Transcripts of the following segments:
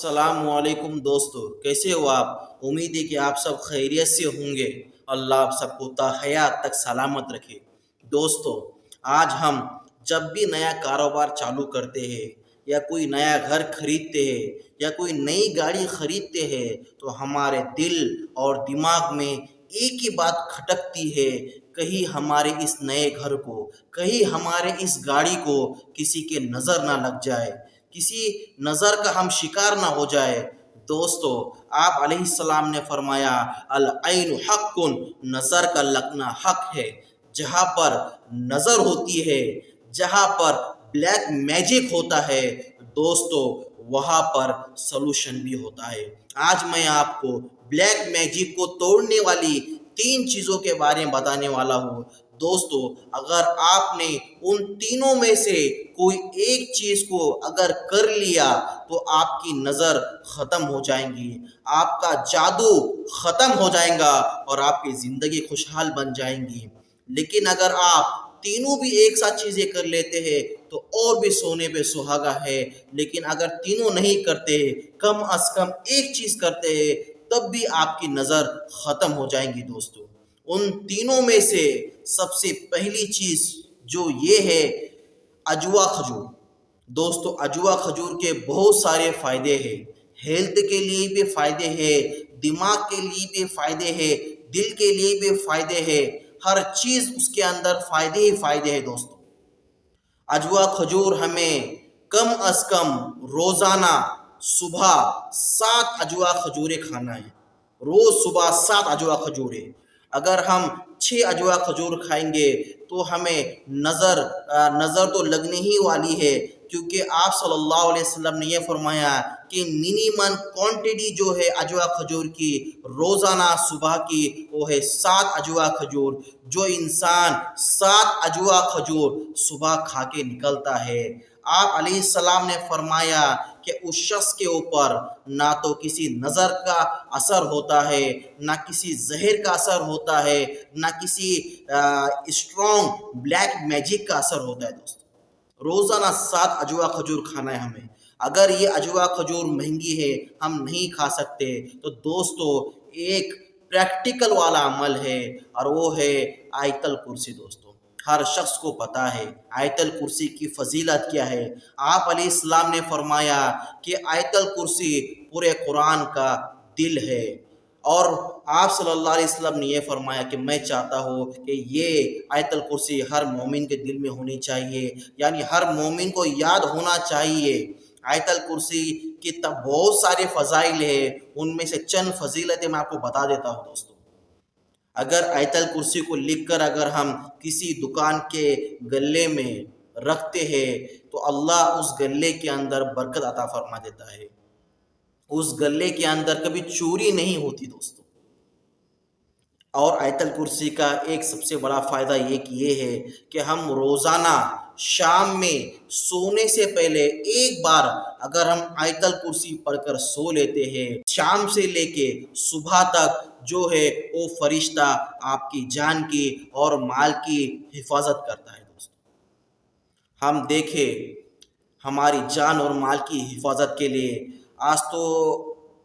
السلام علیکم دوستو، کیسے ہو آپ؟ امید ہے کہ آپ سب خیریت سے ہوں گے۔ اللہ آپ سب کو تا حیات تک سلامت رکھے۔ دوستو، آج ہم جب بھی نیا کاروبار چالو کرتے ہیں یا کوئی نیا گھر خریدتے ہیں یا کوئی نئی گاڑی خریدتے ہیں تو ہمارے دل اور دماغ میں ایک ہی بات کھٹکتی ہے، کہیں ہمارے اس نئے گھر کو، کہیں ہمارے اس گاڑی کو کسی کے نظر نہ لگ جائے، کسی نظر کا ہم شکار نہ ہو جائے۔ دوستو، آپ علیہ السلام نے فرمایا العین حق، نظر کا لگنا حق ہے۔ جہاں پر نظر ہوتی ہے، جہاں پر بلیک میجک ہوتا ہے دوستو، وہاں پر سلوشن بھی ہوتا ہے۔ آج میں آپ کو بلیک میجک کو توڑنے والی 3 چیزوں کے بارے میں بتانے والا ہوں۔ دوستو، اگر آپ نے ان تینوں میں سے کوئی ایک چیز کو اگر کر لیا تو آپ کی نظر ختم ہو جائیں گی، آپ کا جادو ختم ہو جائے گا اور آپ کی زندگی خوشحال بن جائیں گی۔ لیکن اگر آپ تینوں بھی ایک ساتھ چیزیں کر لیتے ہیں تو اور بھی سونے پہ سہاگا ہے، لیکن اگر تینوں نہیں کرتے، کم از کم ایک چیز کرتے ہیں، تب بھی آپ کی نظر ختم ہو جائیں گی۔ دوستو، ان تینوں میں سے سب سے پہلی چیز جو یہ ہے اجوا کھجور۔ دوستو، اجوا کھجور کے بہت سارے فائدے ہیں، ہیلتھ کے لیے بھی فائدے ہیں، دماغ کے لیے بھی فائدے ہیں، دل کے لیے بھی فائدے ہیں، ہر چیز اس کے اندر فائدے ہی فائدے ہیں۔ دوستو، اجوا کھجور ہمیں کم از کم روزانہ صبح 7 اجوا کھجوریں کھانا ہے۔ روز صبح 7 اجوا کھجوریں۔ اگر ہم 6 اجوا کھجور کھائیں گے تو ہمیں نظر تو لگنے ہی والی ہے، کیونکہ آپ صلی اللہ علیہ وسلم نے یہ فرمایا کہ منیمم کوانٹٹی جو ہے اجوا کھجور کی روزانہ صبح کی وہ ہے 7 اجوا کھجور۔ جو انسان 7 اجوا کھجور صبح کھا کے نکلتا ہے، آپ علیہ السلام نے فرمایا کہ اس شخص کے اوپر نہ تو کسی نظر کا اثر ہوتا ہے، نہ کسی زہر کا اثر ہوتا ہے، نہ کسی اسٹرانگ بلیک میجک کا اثر ہوتا ہے۔ دوستو، روزانہ 7 اجوا کھجور کھانا ہے ہمیں۔ اگر یہ اجوا کھجور مہنگی ہے، ہم نہیں کھا سکتے، تو دوستو ایک پریکٹیکل والا عمل ہے اور وہ ہے آیت الکرسی۔ دوستو، ہر شخص کو پتا ہے آیت الکرسی کی فضیلت کیا ہے۔ آپ علیہ السلام نے فرمایا کہ آیت الکرسی پورے قرآن کا دل ہے، اور آپ صلی اللہ علیہ وسلم نے یہ فرمایا کہ میں چاہتا ہوں کہ یہ آیت الکرسی ہر مومن کے دل میں ہونی چاہیے، یعنی ہر مومن کو یاد ہونا چاہیے۔ آیت الکرسی کی بہت سارے فضائل ہیں، ان میں سے چند فضیلتیں میں آپ کو بتا دیتا ہوں۔ دوستو، اگر آیت الکرسی کو لکھ کر اگر ہم کسی دکان کے گلے میں رکھتے ہیں تو اللہ اس گلے کے اندر برکت عطا فرما دیتا ہے، اس گلے کے اندر کبھی چوری نہیں ہوتی۔ دوستو، اور آیت الکرسی کا ایک سب سے بڑا فائدہ یہ ہے کہ ہم روزانہ شام میں سونے سے پہلے ایک بار اگر ہم آیت الکرسی پڑھ کر سو لیتے ہیں، شام سے لے کے صبح تک جو ہے وہ فرشتہ آپ کی جان کی اور مال کی حفاظت کرتا ہے۔ دوستو، ہم دیکھیں ہماری جان اور مال کی حفاظت کے لیے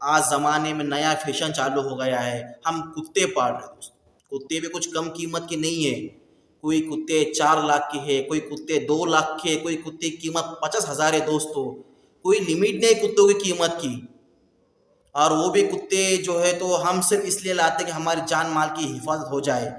آج زمانے میں نیا فیشن چالو ہو گیا ہے، ہم کتے پال رہے ہیں۔ دوستو، کتے بھی کچھ کم قیمت کے نہیں ہے، کوئی کتے 4 لاکھ کے ہے، کوئی کتے 2 لاکھ کے، کوئی کتے کی قیمت 50,000 ہے۔ دوستو، کوئی لمٹ نہیں کتوں کی قیمت کی، اور وہ بھی کتے جو ہے تو ہم صرف اس لیے لاتے کہ ہماری جان مال کی حفاظت ہو جائے۔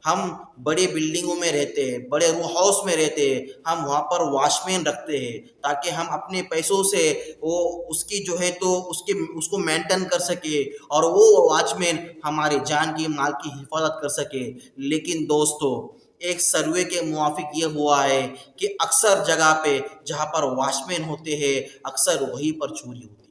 ہم بڑے بلڈنگوں میں رہتے ہیں، بڑے رو ہاؤس میں رہتے ہیں، ہم وہاں پر واچ مین رکھتے ہیں تاکہ ہم اپنے پیسوں سے وہ اس کی جو ہے تو اس کو مینٹین کر سکے اور وہ واچ مین ہماری جان کی مال کی حفاظت کر سکے۔ لیکن دوستو، ایک سروے کے موافق یہ ہوا ہے کہ اکثر جگہ پہ جہاں پر واچ مین ہوتے ہیں اکثر وہیں پر چوری ہوتی ہے۔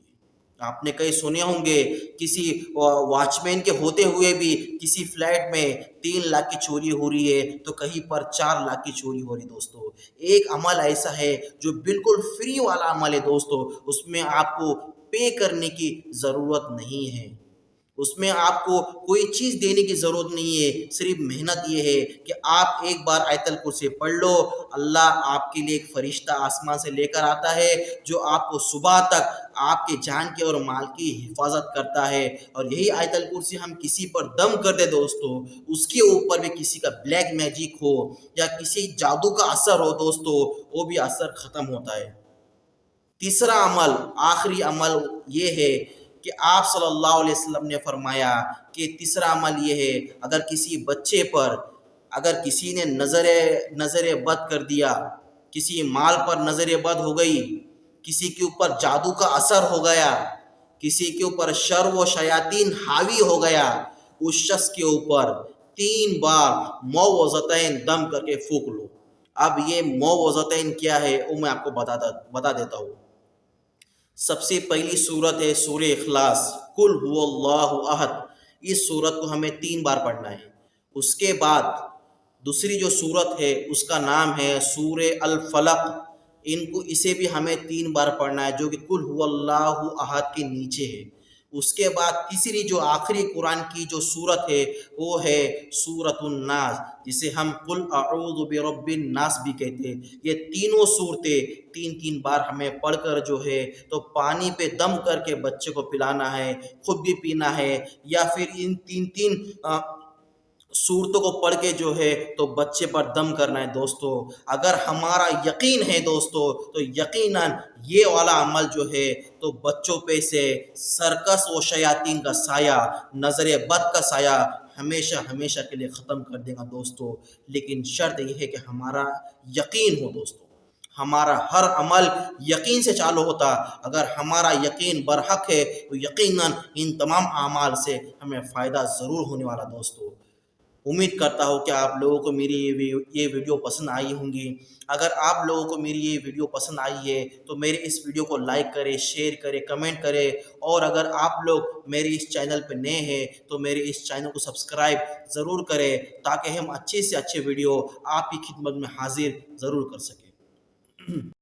آپ نے کئی سنے ہوں گے کسی واچ مین کے ہوتے ہوئے بھی کسی فلیٹ میں 3 لاکھ کی چوری ہو رہی ہے تو کہیں پر 4 لاکھ کی چوری ہو رہی ہے۔ دوستو، ایک عمل ایسا ہے جو بالکل فری والا عمل ہے۔ دوستو، اس میں آپ کو پے کرنے کی ضرورت نہیں ہے۔ اس میں آپ کو کوئی چیز دینے کی ضرورت نہیں ہے، صرف محنت یہ ہے کہ آپ ایک بار آیت الکرسی پڑھ لو، اللہ آپ کے لیے ایک فرشتہ آسمان سے لے کر آتا ہے جو آپ کو صبح تک آپ کے جان کے اور مال کی حفاظت کرتا ہے۔ اور یہی آیت الکرسی ہم کسی پر دم کر دے دوستو، اس کے اوپر بھی کسی کا بلیک میجک ہو یا کسی جادو کا اثر ہو دوستو، وہ بھی اثر ختم ہوتا ہے۔ تیسرا عمل، آخری عمل یہ ہے کہ آپ صلی اللہ علیہ وسلم نے فرمایا کہ تیسرا عمل یہ ہے، اگر کسی بچے پر اگر کسی نے نظر بد کر دیا، کسی مال پر نظر بد ہو گئی، کسی کے اوپر جادو کا اثر ہو گیا، کسی کے اوپر شر و شیاطین حاوی ہو گیا، اس شخص کے اوپر 3 بار موعظتین دم کر کے پھونک لو۔ اب یہ موعظتین کیا ہے وہ میں آپ کو بتا دیتا ہوں۔ سب سے پہلی صورت ہے سورہ اخلاص، قل هو اللہ احد۔ اس صورت کو ہمیں 3 بار پڑھنا ہے۔ اس کے بعد دوسری جو صورت ہے اس کا نام ہے سورہ الفلق، اسے بھی ہمیں 3 بار پڑھنا ہے، جو کہ قل هو اللہ احد کے نیچے ہے۔ اس کے بعد تیسری جو آخری قرآن کی جو صورت ہے وہ ہے سورۃ الناس، جسے ہم قل اعوذ برب الناس بھی کہتے ہیں۔ یہ تینوں صورتیں 3 بار ہمیں پڑھ کر جو ہے تو پانی پہ دم کر کے بچے کو پلانا ہے، خود بھی پینا ہے، یا پھر ان 3 صورتوں کو پڑھ کے جو ہے تو بچے پر دم کرنا ہے۔ دوستو اگر ہمارا یقین ہے دوستو تو یقیناً یہ والا عمل جو ہے تو بچوں پہ سے سرکس و شیاطین کا سایہ، نظر بد کا سایہ ہمیشہ کے لیے ختم کر دے گا دوستو۔ لیکن شرط یہ ہے کہ ہمارا یقین ہو دوستو، ہمارا ہر عمل یقین سے چالو ہوتا۔ اگر ہمارا یقین برحق ہے تو یقیناً ان تمام اعمال سے ہمیں فائدہ ضرور ہونے والا دوستو۔ امید کرتا ہوں کہ آپ لوگوں کو میری یہ ویڈیو پسند آئی ہوں گی۔ اگر آپ لوگوں کو میری یہ ویڈیو پسند آئی ہے تو میرے اس ویڈیو کو لائک کریں، شیئر کریں، کمنٹ کریں، اور اگر آپ لوگ میرے اس چینل پہ نئے ہیں تو میرے اس چینل کو سبسکرائب ضرور کریں، تاکہ ہم اچھے سے اچھے ویڈیو آپ کی خدمت میں حاضر ضرور کر سکیں۔